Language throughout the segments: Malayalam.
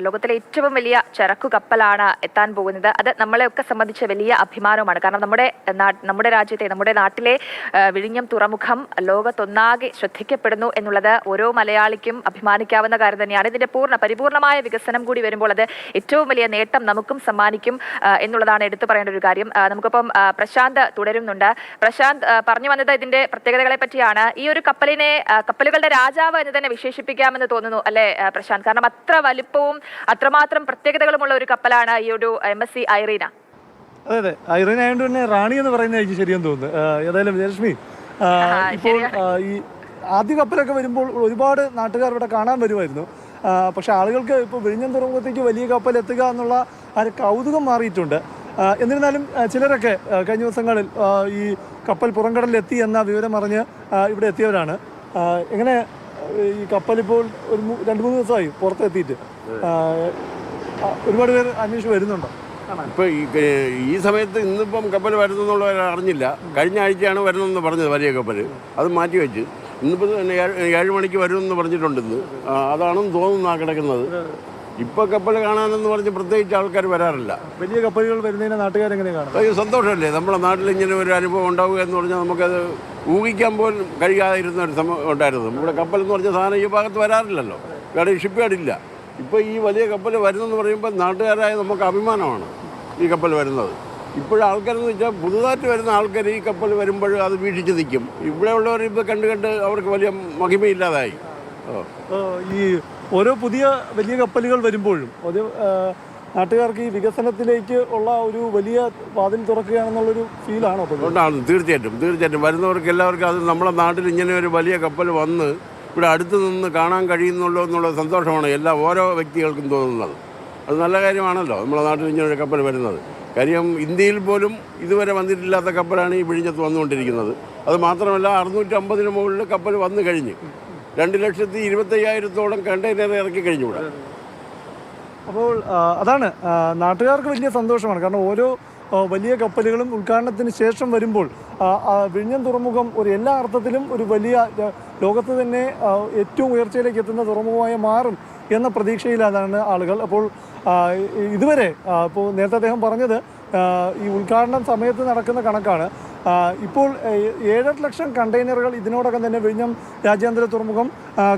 ലോകത്തിലെ ഏറ്റവും വലിയ ചരക്കു കപ്പലാണ് എത്താൻ പോകുന്നത്. അത് നമ്മളെയൊക്കെ സംബന്ധിച്ച് വലിയ അഭിമാനവുമാണ്. കാരണം നമ്മുടെ രാജ്യത്തെ, നമ്മുടെ നാട്ടിലെ വിഴിഞ്ഞം തുറമുഖം ലോകത്തൊന്നാകെ ശ്രദ്ധിക്കപ്പെടുന്നു എന്നുള്ളത് ഓരോ മലയാളിക്കും അഭിമാനിക്കാവുന്ന കാര്യം തന്നെയാണ്. ഇതിന്റെ പരിപൂർണമായ വികസനം കൂടി വരുമ്പോൾ അത് ഏറ്റവും വലിയ നേട്ടം നമുക്കും സമ്മാനിക്കും എന്നുള്ളതാണ് എടുത്തു പറയേണ്ട ഒരു കാര്യം. നമുക്കിപ്പം പ്രശാന്ത് തുടരുന്നുണ്ട്. പ്രശാന്ത് പറഞ്ഞു വന്നത് ഇതിന്റെ പ്രത്യേകതകളെ പറ്റിയാണ്. ഈ ഒരു കപ്പലുകളുടെ രാജാവ് എന്ന് തന്നെ വിശേഷിപ്പിക്കാമെന്ന് തോന്നുന്നു അല്ലെ പ്രശാന്ത്? കാരണം അത്ര വലിപ്പവും അത്രമാത്രം പ്രത്യേകതകളുമുള്ള ഒരു കപ്പലാണ് ഈ ഒരു MSC ഐറീന. അതെ, ഐറീന ആയതുകൊണ്ട് തന്നെ റാണി എന്ന് പറയുന്നത് എനിക്ക് ശരിയെന്ന് തോന്നുന്നു. ഏതായാലും ജയലക്ഷ്മി, ഇപ്പോൾ ഈ ആദ്യ കപ്പലൊക്കെ വരുമ്പോൾ ഒരുപാട് നാട്ടുകാർ ഇവിടെ കാണാൻ വരുമായിരുന്നു. പക്ഷെ ആളുകൾക്ക് ഇപ്പോൾ വിഴിഞ്ഞം തുറമുഖത്തേക്ക് വലിയ കപ്പൽ എത്തുക എന്നുള്ള ആ ഒരു കൗതുകം മാറിയിട്ടുണ്ട്. എന്നിരുന്നാലും ചിലരൊക്കെ കഴിഞ്ഞ ദിവസങ്ങളിൽ ഈ കപ്പൽ പുറംകടലിൽ എത്തി എന്ന വിവരം അറിഞ്ഞ് ഇവിടെ എത്തിയവരാണ്. എങ്ങനെ ഈ കപ്പലിപ്പോൾ ഒരു 2-3 ദിവസമായി പുറത്തെത്തിയിട്ട് ഒരുപാട് പേര് അന്വേഷിച്ച് വരുന്നുണ്ടോ? ഇപ്പോൾ ഈ സമയത്ത് ഇന്നിപ്പം കപ്പൽ വരുന്നെന്നുള്ളവർ അറിഞ്ഞില്ല. കഴിഞ്ഞ ആഴ്ചയാണ് വരുന്നതെന്ന് പറഞ്ഞത് വലിയ കപ്പൽ. അത് മാറ്റി വെച്ച് ഇന്നിപ്പോൾ 7 മണിക്ക് വരുമെന്ന് പറഞ്ഞിട്ടുണ്ടെന്ന്. അതാണെന്ന് തോന്നുന്നു കിടക്കുന്നത്. ഇപ്പോൾ കപ്പൽ കാണാനെന്ന് പറഞ്ഞ് പ്രത്യേകിച്ച് ആൾക്കാർ വരാറില്ല. വലിയ കപ്പലുകൾ വരുന്നതിനെ നാട്ടുകാരെങ്ങനെ കാണും? അത് സന്തോഷമല്ലേ? നമ്മുടെ നാട്ടിൽ ഇങ്ങനെ ഒരു അനുഭവം ഉണ്ടാവുക എന്ന് പറഞ്ഞാൽ നമുക്കത് ഊഹിക്കാൻ പോലും കഴിയാതിരുന്ന ഒരു സമയം ഉണ്ടായിരുന്നു. നമ്മുടെ കപ്പൽ എന്ന് പറഞ്ഞ സാധനം ഈ ഭാഗത്ത് വരാറില്ലല്ലോ. ഇവിടെ ഷിപ്പ്യാർഡില്ല. ഇപ്പോൾ ഈ വലിയ കപ്പൽ വരുന്നെന്ന് പറയുമ്പോൾ നാട്ടുകാരായ നമുക്ക് അഭിമാനമാണ് ഈ കപ്പൽ വരുന്നത്. ഇപ്പോഴും ആൾക്കാരെന്ന് വെച്ചാൽ പുതുതായിട്ട് വരുന്ന ആൾക്കാർ ഈ കപ്പൽ വരുമ്പോൾ അത് വീക്ഷിച്ച് നിൽക്കും. ഇവിടെ ഉള്ളവർ ഇപ്പോൾ കണ്ട് അവർക്ക് വലിയ മഹിമയില്ലാതായി. ഈ ഓരോ പുതിയ വലിയ കപ്പലുകൾ വരുമ്പോഴും ഒരു നാട്ടുകാർക്ക് ഈ വികസനത്തിലേക്ക് ഉള്ള ഒരു വലിയ വാതിൽ തുറക്കുകയാണെന്നുള്ളൊരു ഫീലാണോ? ഉണ്ടാകും. തീർച്ചയായിട്ടും വരുന്നവർക്ക് എല്ലാവർക്കും അത് നമ്മുടെ നാട്ടിൽ ഇങ്ങനെ ഒരു വലിയ കപ്പൽ വന്ന് ഇവിടെ അടുത്ത് നിന്ന് കാണാൻ കഴിയുന്നുള്ളൂ എന്നുള്ള സന്തോഷമാണ് ഓരോ വ്യക്തികൾക്കും തോന്നുന്നത്. അത് നല്ല കാര്യമാണല്ലോ നമ്മുടെ നാട്ടിൽ ഇങ്ങനെ ഒരു കപ്പൽ വരുന്നത്. കാര്യം ഇന്ത്യയിൽ പോലും ഇതുവരെ വന്നിട്ടില്ലാത്ത കപ്പലാണ് ഈ വിഴിഞ്ഞത്ത് വന്നുകൊണ്ടിരിക്കുന്നത്. അത് മാത്രമല്ല 650-ന് മുകളിൽ കപ്പൽ വന്നു കഴിഞ്ഞ് 2,25,000-ഓളം കണ്ടെയ്നർ ഇറക്കി കഴിഞ്ഞുകൂടാ. അപ്പോൾ അതാണ് നാട്ടുകാർക്ക് വലിയ സന്തോഷമാണ്. കാരണം ഓരോ വലിയ കപ്പലുകളും ഉദ്ഘാടനത്തിന് ശേഷം വരുമ്പോൾ വിഴിഞ്ഞം തുറമുഖം എല്ലാ അർത്ഥത്തിലും ഒരു വലിയ ലോകത്ത് തന്നെ ഏറ്റവും ഉയർച്ചയിലേക്ക് എത്തുന്ന തുറമുഖമായി മാറും എന്ന പ്രതീക്ഷയിലാണ് ആളുകൾ. അപ്പോൾ ഇതുവരെ ഇപ്പോൾ നേരത്തെ അദ്ദേഹം പറഞ്ഞത് ഈ ഉദ്ഘാടനം സമയത്ത് നടക്കുന്ന കണക്കാണ്. ഇപ്പോൾ 7-8 ലക്ഷം കണ്ടെയ്നറുകൾ ഇതിനോടകം തന്നെ വിഴിഞ്ഞം രാജ്യാന്തര തുറമുഖം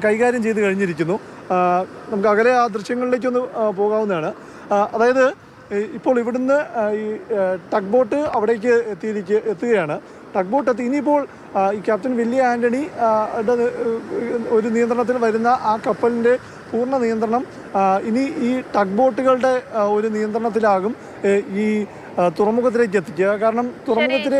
കൈകാര്യം ചെയ്ത് കഴിഞ്ഞിരിക്കുന്നു. നമുക്ക് അകലെ ആ ദൃശ്യങ്ങളിലേക്കൊന്ന് പോകാവുന്നതാണ്. അതായത് ഇപ്പോൾ ഇവിടുന്ന് ഈ ടഗ് ബോട്ട് അവിടേക്ക് എത്തുകയാണ്. ടഗ് ബോട്ട് എത്തി ഇനിയിപ്പോൾ ഈ ക്യാപ്റ്റൻ വില്ലി ആൻ്റണി ഒരു നിയന്ത്രണത്തിൽ വരുന്ന ആ കപ്പലിൻ്റെ പൂർണ്ണ നിയന്ത്രണം ഇനി ഈ ടഗ് ബോട്ടുകളുടെ ഒരു നിയന്ത്രണത്തിലാകും ഈ തുറമുഖത്തിലേക്ക് എത്തിക്കുക. കാരണം തുറമുഖത്തിലെ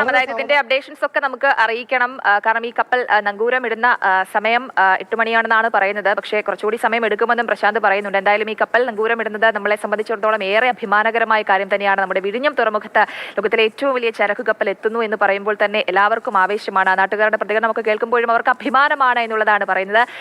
അതായത് ഇതിന്റെ അപ്ഡേഷൻസ് ഒക്കെ നമുക്ക് അറിയിക്കണം. കാരണം ഈ കപ്പൽ നങ്കൂരം ഇടുന്ന സമയം 8 മണിയാണെന്നാണ് പറയുന്നത്. പക്ഷേ കുറച്ചുകൂടി സമയം എടുക്കുമെന്നും പ്രശാന്ത് പറയുന്നുണ്ട്. എന്തായാലും ഈ കപ്പൽ നങ്കൂരം ഇടുന്നത് നമ്മളെ സംബന്ധിച്ചിടത്തോളം ഏറെ അഭിമാനകരമായ കാര്യം തന്നെയാണ്. നമ്മുടെ വിഴിഞ്ഞം തുറമുഖത്ത് ലോകത്തിലെ ഏറ്റവും വലിയ ചരക്കു കപ്പൽ എത്തുന്നു എന്ന് പറയുമ്പോൾ തന്നെ എല്ലാവർക്കും ആവേശമാണ്. നാട്ടുകാരുടെ പ്രതികരണം നമുക്ക് കേൾക്കുമ്പോഴും അവർക്ക് അഭിമാനമാണ് എന്നുള്ളതാണ് പറയുന്നത്.